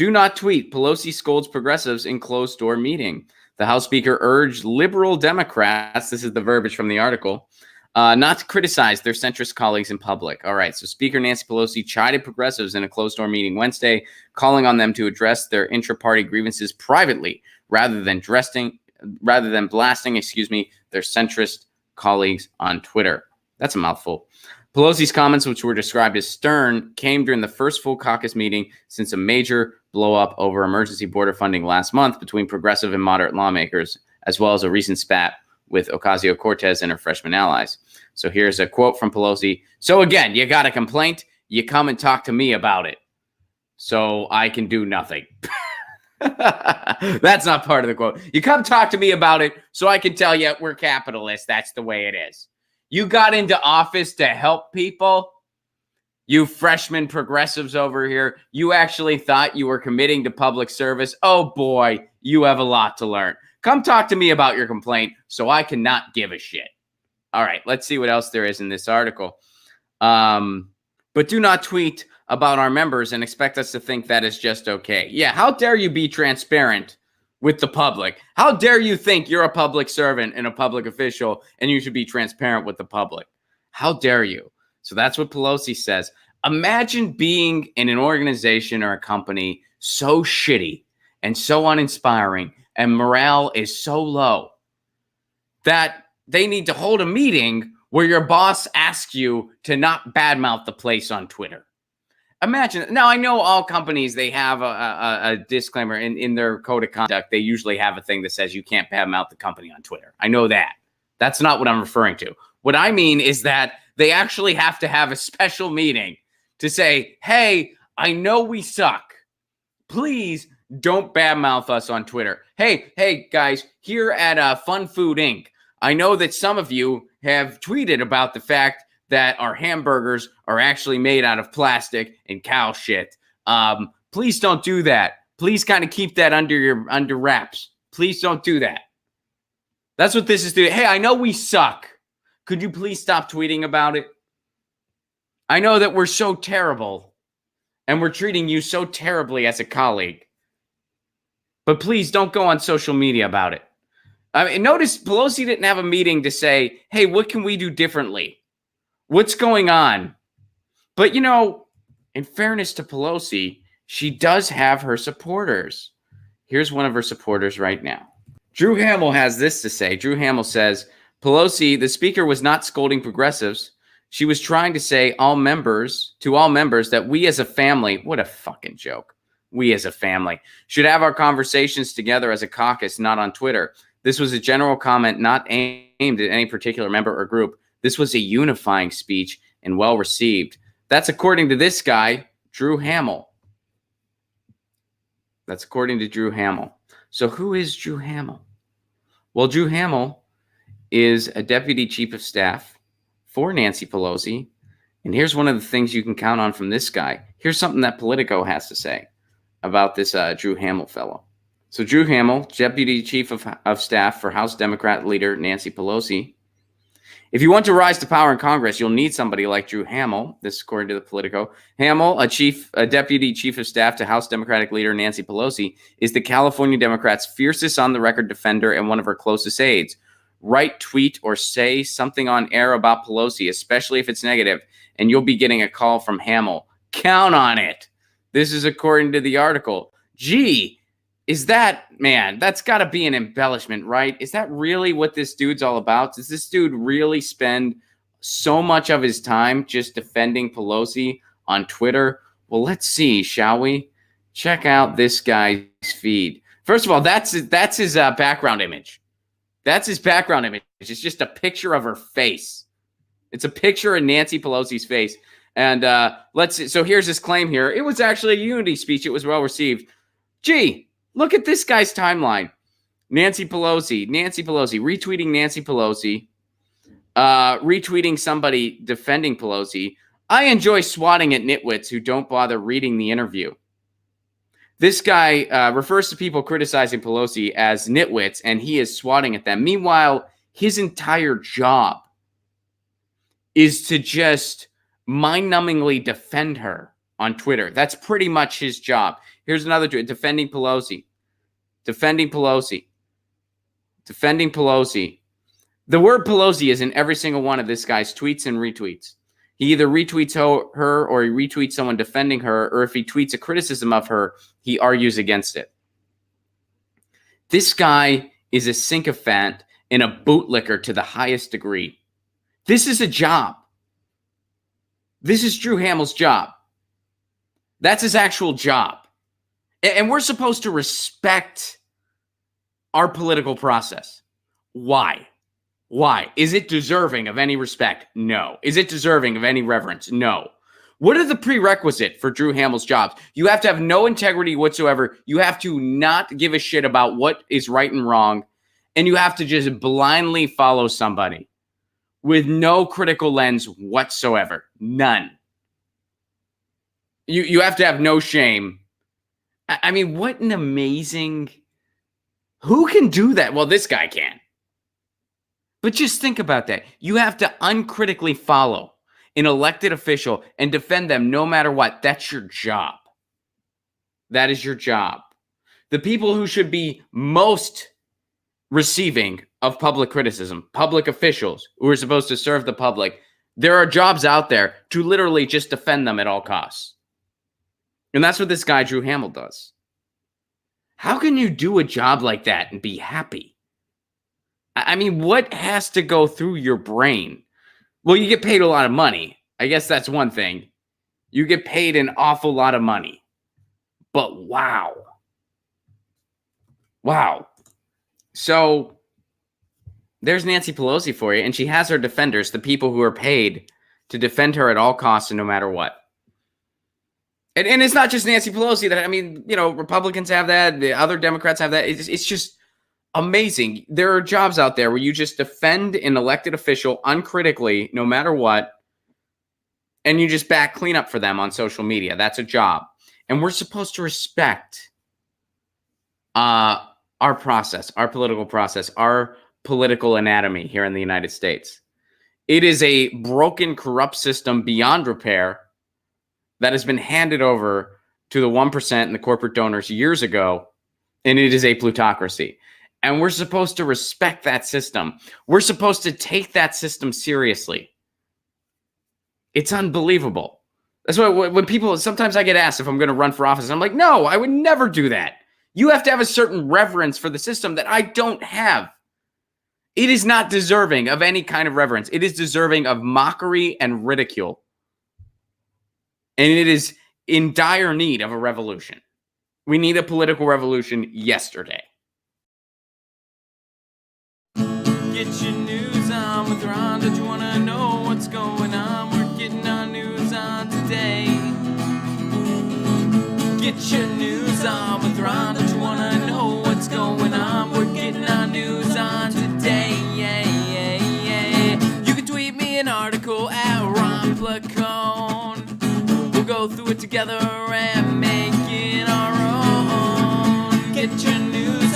Do not tweet. Pelosi scolds progressives in closed-door meeting. The House Speaker urged liberal Democrats, this is the verbiage from the article, not to criticize their centrist colleagues in public. All right, so Speaker Nancy Pelosi chided progressives in a closed-door meeting Wednesday, calling on them to address their intra-party grievances privately rather than blasting, their centrist colleagues on Twitter. That's a mouthful. Pelosi's comments, which were described as stern, came during the first full caucus meeting since a major blow-up over emergency border funding last month between progressive and moderate lawmakers, as well as a recent spat with Ocasio-Cortez and her freshman allies. So here's a quote from Pelosi. So again, you got a complaint, you come and talk to me about it. So I can do nothing. That's not part of the quote. You come talk to me about it so I can tell you we're capitalists. That's the way it is. You got into office to help people. You freshman progressives over here, you actually thought you were committing to public service. Oh boy, you have a lot to learn. Come talk to me about your complaint so I cannot give a shit. All right, let's see what else there is in this article. But do not tweet about our members and expect us to think that is just okay. Yeah, how dare you be transparent with the public? How dare you think you're a public servant and a public official and you should be transparent with the public? How dare you? So that's what Pelosi says. Imagine being in an organization or a company so shitty and so uninspiring and morale is so low that they need to hold a meeting where your boss asks you to not badmouth the place on Twitter. Imagine. Now, I know all companies, they have a disclaimer in their code of conduct. They usually have a thing that says you can't badmouth the company on Twitter. I know that. That's not what I'm referring to. What I mean is that they actually have to have a special meeting to say, hey, I know we suck. Please don't badmouth us on Twitter. Hey, guys, here at Fun Food Inc., I know that some of you have tweeted about the fact that our hamburgers are actually made out of plastic and cow shit. Please don't do that. Please kind of keep that under wraps. Please don't do that. That's what this is doing. Hey, I know we suck. Could you please stop tweeting about it? I know that we're so terrible and we're treating you so terribly as a colleague. But please don't go on social media about it. I mean, notice Pelosi didn't have a meeting to say, hey, what can we do differently? What's going on? But, you know, in fairness to Pelosi, she does have her supporters. Here's one of her supporters right now. Drew Hamill has this to say. Drew Hamill says, Pelosi, the speaker, was not scolding progressives. She was trying to say to all members that we as a family, what a fucking joke. We as a family should have our conversations together as a caucus, not on Twitter. This was a general comment not aimed at any particular member or group. This was a unifying speech and well received. That's according to this guy, Drew Hamill. That's according to Drew Hamill. So who is Drew Hamill? Well, Drew Hamill is a deputy chief of staff for Nancy Pelosi. And here's one of the things you can count on from this guy. Here's something that Politico has to say about this Drew Hamill fellow. So Drew Hamill, deputy chief of staff for House Democrat leader Nancy Pelosi. If you want to rise to power in Congress, you'll need somebody like Drew Hamill. This is according to the Politico. Hamill, a deputy chief of staff to House Democratic leader Nancy Pelosi, is the California Democrats' fiercest on-the-record defender and one of her closest aides. Write, tweet, or say something on air about Pelosi, especially if it's negative, and you'll be getting a call from Hamill. Count on it. This is according to the article. Gee, is that, man, that's got to be an embellishment, right? Is that really what this dude's all about? Does this dude really spend so much of his time just defending Pelosi on Twitter? Well, let's see, shall we? Check out this guy's feed. First of all, that's his background image. That's his background image. It's just a picture of her face. It's a picture of Nancy Pelosi's face. And let's see. So here's his claim here. It was actually a unity speech. It was well received. Gee, look at this guy's timeline. Nancy Pelosi, retweeting Nancy Pelosi, retweeting somebody defending Pelosi. I enjoy swatting at nitwits who don't bother reading the interview. This guy refers to people criticizing Pelosi as nitwits, and he is swatting at them. Meanwhile, his entire job is to just mind-numbingly defend her on Twitter. That's pretty much his job. Here's another tweet. Defending Pelosi. Defending Pelosi. Defending Pelosi. The word Pelosi is in every single one of this guy's tweets and retweets. He either retweets her or he retweets someone defending her, or if he tweets a criticism of her, he argues against it. This guy is a sycophant and a bootlicker to the highest degree. This is a job. This is Drew Hamel's job. That's his actual job. And we're supposed to respect our political process. Why? Why? Is it deserving of any respect? No. Is it deserving of any reverence? No. What are the prerequisites for Drew Hamel's jobs? You have to have no integrity whatsoever. You have to not give a shit about what is right and wrong. And you have to just blindly follow somebody with no critical lens whatsoever. None. You have to have no shame. I mean, what an amazing... Who can do that? Well, this guy can. But just think about that. You have to uncritically follow an elected official and defend them no matter what. That's your job. That is your job. The people who should be most receiving of public criticism, public officials who are supposed to serve the public, there are jobs out there to literally just defend them at all costs. And that's what this guy, Drew Hamel, does. How can you do a job like that and be happy? I mean, what has to go through your brain? Well, you get paid a lot of money. I guess that's one thing. You get paid an awful lot of money. But wow. Wow. So there's Nancy Pelosi for you, and she has her defenders, the people who are paid to defend her at all costs and no matter what. And it's not just Nancy Pelosi. That, I mean, you know, Republicans have that. The other Democrats have that. It's just amazing. There are jobs out there where you just defend an elected official uncritically, no matter what, and you just back clean up for them on social media. That's a job. And we're supposed to respect our process, our political process, our political anatomy here in the United States. It is a broken, corrupt system beyond repair that has been handed over to the 1% and the corporate donors years ago, and it is a plutocracy. And we're supposed to respect that system. We're supposed to take that system seriously. It's unbelievable. That's why when people, sometimes I get asked if I'm going to run for office, I'm like, no, I would never do that. You have to have a certain reverence for the system that I don't have. It is not deserving of any kind of reverence. It is deserving of mockery and ridicule. And it is in dire need of a revolution. We need a political revolution yesterday. Get your news on with Ron. Don't you want to know what's going on? We're getting our news on today. Get your news on with Ron. Don't you want to know what's going on? We're getting our news on today. Yeah, yeah, yeah. You can tweet me an article at Ron Placone. We'll go through it together and make it our own. Get your news